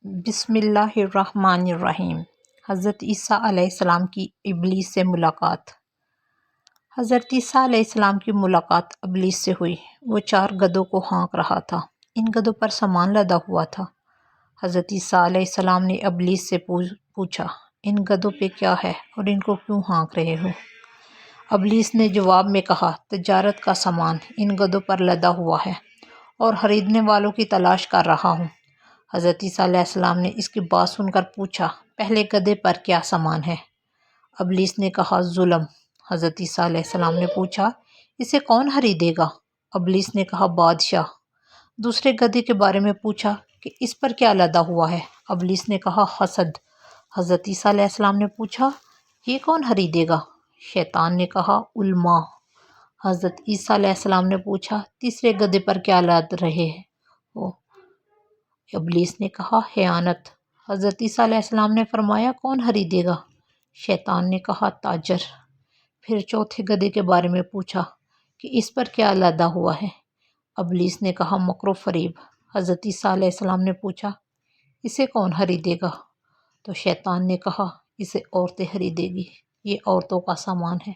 بسم اللہ الرحمن الرحیم۔ حضرت عیسیٰ علیہ السلام کی ابلیس سے ملاقات۔ حضرت عیسیٰ علیہ السلام کی ملاقات ابلیس سے ہوئی۔ وہ 4 گدھوں کو ہانک رہا تھا۔ ان گدھوں پر سامان لدا ہوا تھا۔ حضرت عیسیٰ علیہ السلام نے ابلیس سے پوچھا، ان گدھوں پہ کیا ہے اور ان کو کیوں ہانک رہے ہو؟ ابلیس نے جواب میں کہا، تجارت کا سامان ان گدھوں پر لدا ہوا ہے اور خریدنے والوں کی تلاش کر رہا ہوں۔ حضرت عیسیٰ علیہ السلام نے اس کی بات سن کر پوچھا، پہلے گدھے پر کیا سامان ہے؟ ابلیس نے کہا، ظلم۔ حضرت عیسیٰ علیہ السلام نے پوچھا، اسے کون خریدے گا؟ ابلیس نے کہا، بادشاہ۔ دوسرے گدھے کے بارے میں پوچھا کہ اس پر کیا لدا ہوا ہے؟ ابلیس نے کہا، حسد۔ حضرت عیسیٰ علیہ السلام نے پوچھا، یہ کون خریدے گا؟ شیطان نے کہا، علماء۔ حضرت عیسیٰ علیہ السلام نے پوچھا، تیسرے گدھے پر کیا لاد رہے ہو؟ ابلیس نے کہا، خیانت۔ حضرت عیسیٰ علیہ السلام نے فرمایا، کون خریدے گا؟ شیطان نے کہا، تاجر۔ پھر چوتھے گدھے کے بارے میں پوچھا کہ اس پر کیا لدا ہوا ہے؟ ابلیس نے کہا، مکر و فریب۔ حضرت عیسیٰ علیہ السلام نے پوچھا، اسے کون خریدے گا؟ تو شیطان نے کہا، اسے عورتیں خریدے گی، یہ عورتوں کا سامان ہے۔